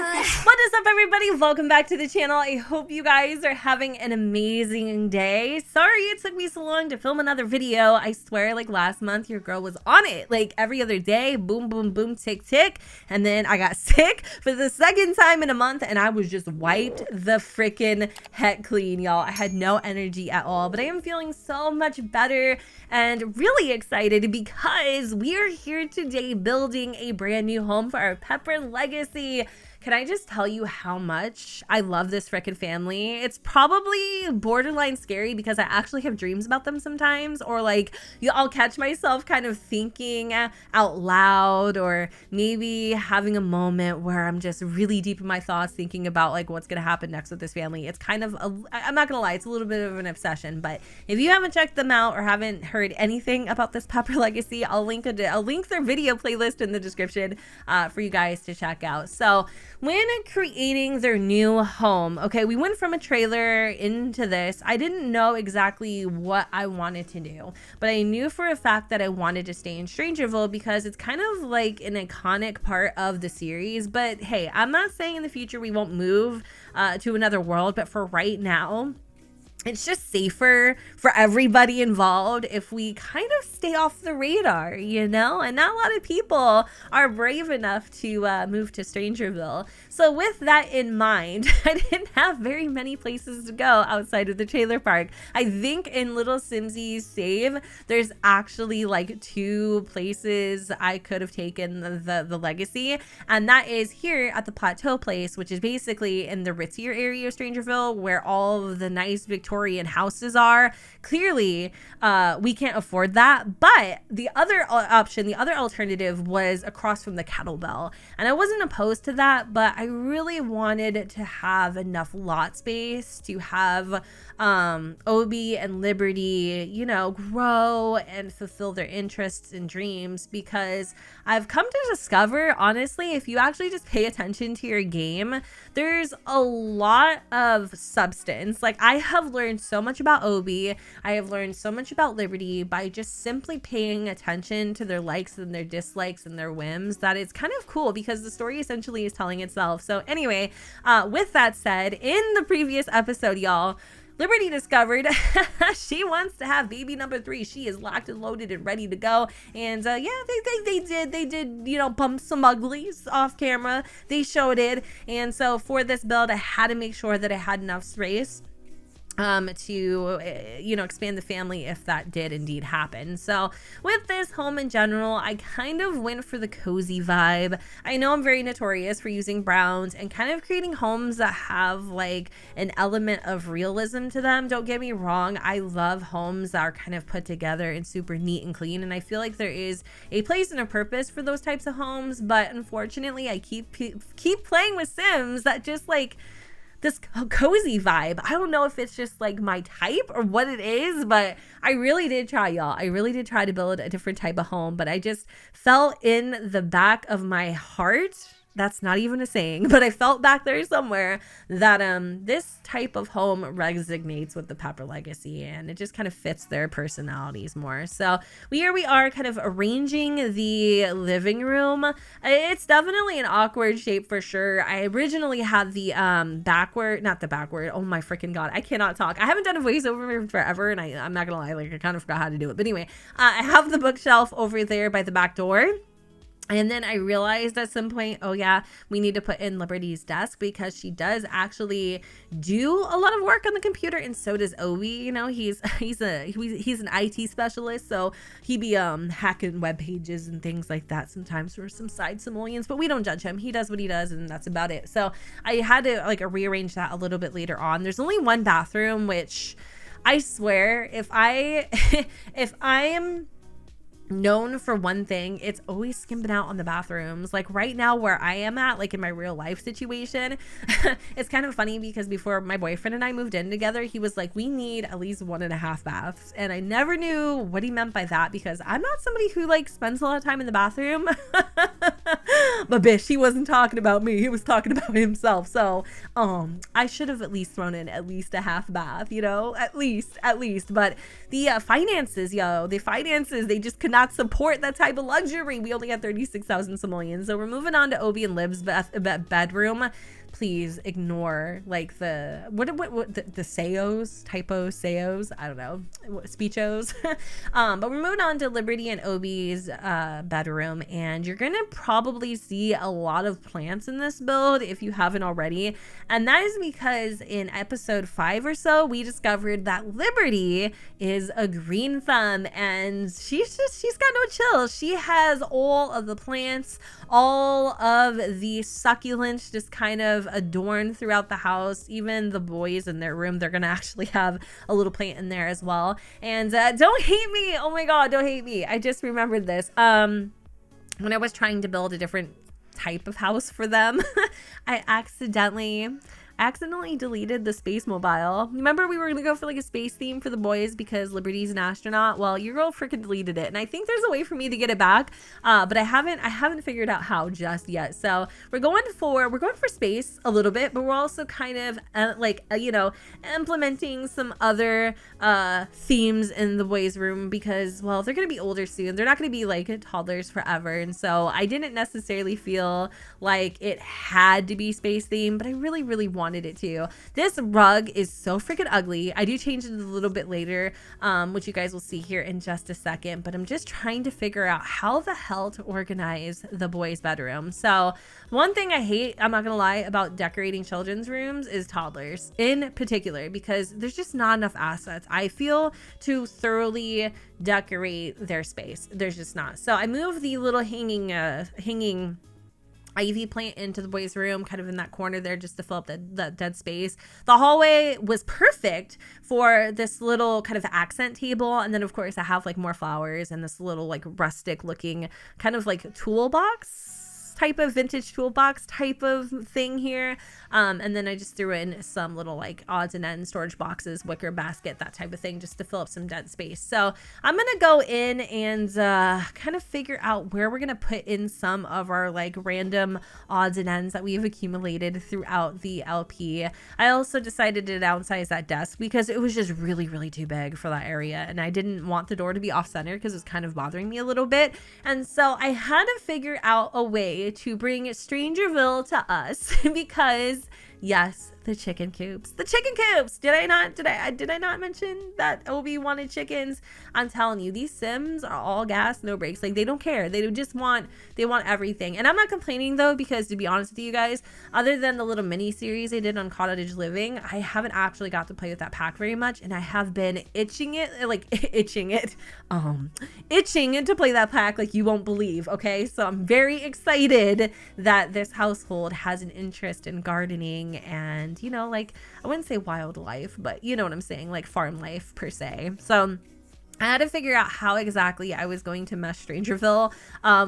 What is up, everybody? Welcome back to the channel. I hope you guys are having an amazing day. Sorry it took me so long to film another video. I swear, like last month, your girl was on it. Like every other day, boom, boom, boom, tick, tick. And then I got sick for the second time in a month and I was just wiped the freaking heck clean, y'all. I had no energy at all, but I am feeling so much better and really excited because we are here today building a brand new home for our Pepper legacy. Can I just tell you how much I love this frickin' family? It's probably borderline scary because I actually have dreams about them sometimes, or like I'll catch myself kind of thinking out loud, or maybe having a moment where I'm just really deep in my thoughts thinking about like what's gonna happen next with this family. It's kind of I'm not gonna lie, it's a little bit of an obsession. But if you haven't checked them out or haven't heard anything about this Pepper legacy, I'll link their video playlist in the description for you guys to check out. So when creating their new home, okay, we went from a trailer into this. I didn't know exactly what I wanted to do, but I knew for a fact that I wanted to stay in Strangerville because it's kind of like an iconic part of the series. But hey, I'm not saying in the future we won't move to another world, but for right now, it's just safer for everybody involved if we kind of stay off the radar, you know? And not a lot of people are brave enough to move to Strangerville. So with that in mind, I didn't have very many places to go outside of the trailer park. I think in Little Simsy's save, there's actually like 2 places I could have taken the legacy. And that is here at the Plateau place, which is basically in the ritzier area of Strangerville where all of the nice Victorian houses are. Clearly we can't afford that, but the other option, the other alternative was across from the kettlebell, and I wasn't opposed to that, but I really wanted to have enough lot space to have Obi and Liberty, you know, grow and fulfill their interests and dreams, because I've come to discover, honestly, if you actually just pay attention to your game, there's a lot of substance. Like, I have learned so much about Obi, I have learned so much about Liberty by just simply paying attention to their likes and their dislikes and their whims, that it's kind of cool because the story essentially is telling itself. So anyway, with that said, in the previous episode, y'all, Liberty discovered she wants to have baby number 3. She is locked and loaded and ready to go. And yeah, they did, you know, bump some uglies off camera. They showed it. And so for this build, I had to make sure that I had enough space to you know, expand the family if that did indeed happen. So with this home in general, I kind of went for the cozy vibe. I know I'm very notorious for using browns and kind of creating homes that have like an element of realism to them. Don't get me wrong, I love homes that are kind of put together and super neat and clean, and I feel like there is a place and a purpose for those types of homes. But unfortunately, I keep playing with Sims that just like this cozy vibe. I don't know if it's just like my type or what it is, but I really did try, y'all. I really did try to build a different type of home, but I just felt in the back of my heart, that's not even a saying, but I felt back there somewhere that this type of home resonates with the Pepper legacy, and it just kind of fits their personalities more. So here we are kind of arranging the living room. It's definitely an awkward shape for sure. I originally had the not the backward, oh my freaking god, I cannot talk. I haven't done a voiceover in forever, and I'm not gonna lie, like I kind of forgot how to do it. But anyway, I have the bookshelf over there by the back door. And then I realized at some point, oh yeah, we need to put in Liberty's desk because she does actually do a lot of work on the computer, and so does Obi. You know, he's an IT specialist, so he be hacking web pages and things like that sometimes for some side simoleons, but we don't judge him. He does what he does, and that's about it. So I had to like rearrange that a little bit later on. There's only one bathroom, which I swear, if I am known for one thing, it's always skimping out on the bathrooms. Like right now where I am at, like in my real life situation, it's kind of funny because before my boyfriend and I moved in together, he was like, we need at least 1.5 baths, and I never knew what he meant by that because I'm not somebody who like spends a lot of time in the bathroom. But bitch, he wasn't talking about me. He was talking about himself. So, I should have at least thrown in at least a half bath, you know, at least. But the finances, the finances, they just could not support that type of luxury. We only had 36,000 simoleons. So we're moving on to Obi and Liv's bedroom. Please ignore like the sayos, typos, I don't know, speechos. But we're moving on to Liberty and Obi's bedroom, and you're gonna probably see a lot of plants in this build if you haven't already. And that is because in episode 5 or so, we discovered that Liberty is a green thumb, and she's got no chill. She has all of the plants, all of the succulents just kind of adorned throughout the house. Even the boys in their room, they're gonna actually have a little plant in there as well. And don't hate me, oh my god, don't hate me, I just remembered this. When I was trying to build a different type of house for them, I accidentally deleted the space mobile. Remember we were gonna go for like a space theme for the boys because Liberty's an astronaut? Well, your girl freaking deleted it, and I think there's a way for me to get it back, but I haven't figured out how just yet. So we're going for space a little bit, but we're also kind of you know, implementing some other themes in the boys' room because, well, they're gonna be older soon. They're not gonna be like toddlers forever, and so I didn't necessarily feel like it had to be space themed, but I really wanted it to. This rug is so freaking ugly. I do change it a little bit later, which you guys will see here in just a second, but I'm just trying to figure out how the hell to organize the boys' bedroom. So one thing I hate, I'm not gonna lie, about decorating children's rooms is toddlers in particular, because there's just not enough assets, I feel, to thoroughly decorate their space. There's just not. So I moved the little hanging ivy plant into the boys' room, kind of in that corner there, just to fill up that dead space. The hallway was perfect for this little kind of accent table, and then of course I have like more flowers and this little like rustic looking kind of like toolbox type of vintage toolbox type of thing here, and then I just threw in some little like odds and ends storage boxes, wicker basket, that type of thing, just to fill up some dead space. So I'm gonna go in and kind of figure out where we're gonna put in some of our like random odds and ends that we've accumulated throughout the LP. I also decided to downsize that desk because it was just really too big for that area, and I didn't want the door to be off center because it was kind of bothering me a little bit. And so I had to figure out a way to bring Strangerville to us because yes, the chicken coops. Did I not mention that Obi wanted chickens? I'm telling you, these Sims are all gas, no brakes. Like, they don't care. They want everything. And I'm not complaining though, because to be honest with you guys, other than the little mini series I did on Cottage Living, I haven't actually got to play with that pack very much, and I have been itching to play that pack like you won't believe. Okay, so I'm very excited that this household has an interest in gardening and, you know, like, I wouldn't say wildlife, but you know what I'm saying, like farm life per se. So I had to figure out how exactly I was going to mesh Strangerville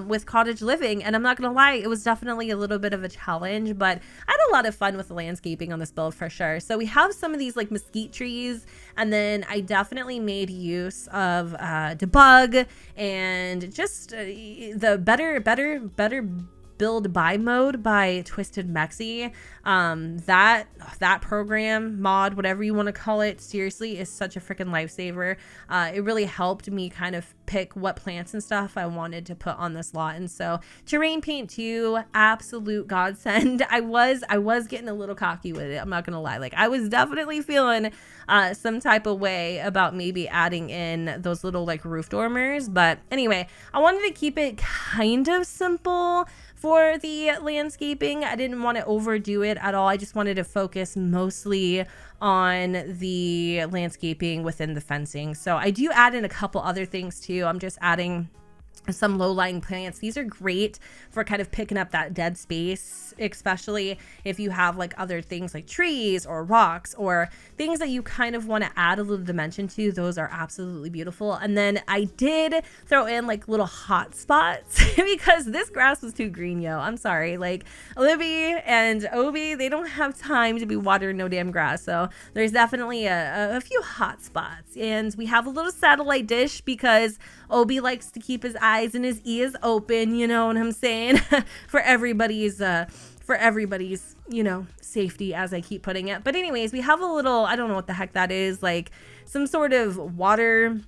with Cottage Living, and I'm not gonna lie, it was definitely a little bit of a challenge, but I had a lot of fun with the landscaping on this build for sure. So we have some of these like mesquite trees, and then I definitely made use of debug and just the better build by mode by Twisted Mexi. That program, mod, whatever you want to call it, seriously is such a freaking lifesaver. It really helped me kind of pick what plants and stuff I wanted to put on this lot. And so terrain paint too, absolute godsend. I was getting a little cocky with it, I'm not gonna lie. Like, I was definitely feeling some type of way about maybe adding in those little like roof dormers, but anyway, I wanted to keep it kind of simple for the landscaping. I didn't want to overdo it at all. I just wanted to focus mostly on the landscaping within the fencing. So I do add in a couple other things too. I'm just adding some low-lying plants. These are great for kind of picking up that dead space, especially if you have like other things like trees or rocks or things that you kind of want to add a little dimension to. Those are absolutely beautiful. And then I did throw in like little hot spots because this grass was too green, yo. I'm sorry. Like, Libby and Obi, they don't have time to be watering no damn grass. So there's definitely a few hot spots. And we have a little satellite dish because Obi likes to keep his eyes and his ears open, you know what I'm saying? for everybody's, you know, safety, as I keep putting it. But anyways, we have a little, I don't know what the heck that is, like some sort of water,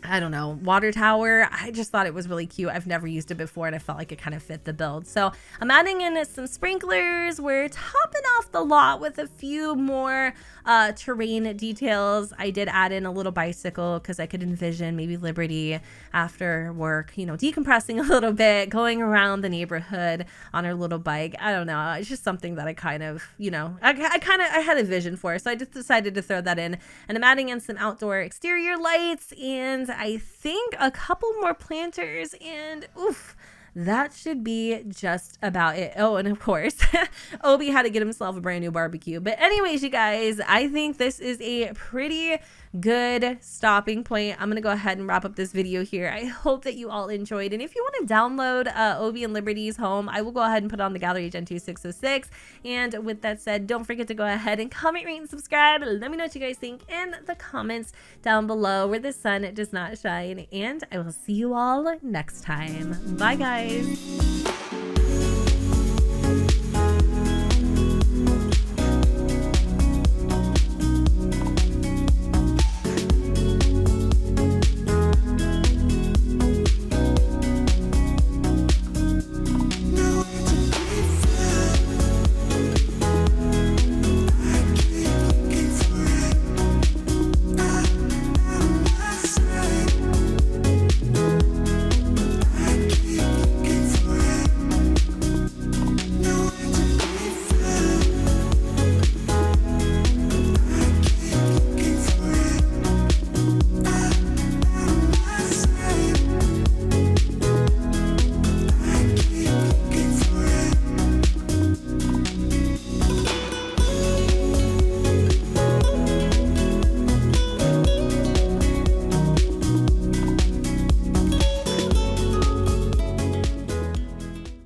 I don't know, water tower. I just thought it was really cute. I've never used it before and I felt like it kind of fit the build. So I'm adding in some sprinklers. We're topping off the lot with a few more terrain details. I did add in a little bicycle because I could envision maybe Liberty after work, you know, decompressing a little bit, going around the neighborhood on her little bike. I don't know. It's just something that I kind of, you know, I had a vision for. So I just decided to throw that in. And I'm adding in some outdoor exterior lights and I think a couple more planters, and oof, that should be just about it. Oh, and of course, Obi had to get himself a brand new barbecue. But anyways, you guys, I think this is a pretty good stopping point. I'm going to go ahead and wrap up this video here. I hope that you all enjoyed. And if you want to download Obi and Liberty's home, I will go ahead and put on the gallery Gen 2 606. And with that said, don't forget to go ahead and comment, rate, and subscribe. Let me know what you guys think in the comments down below where the sun does not shine. And I will see you all next time. Bye, guys.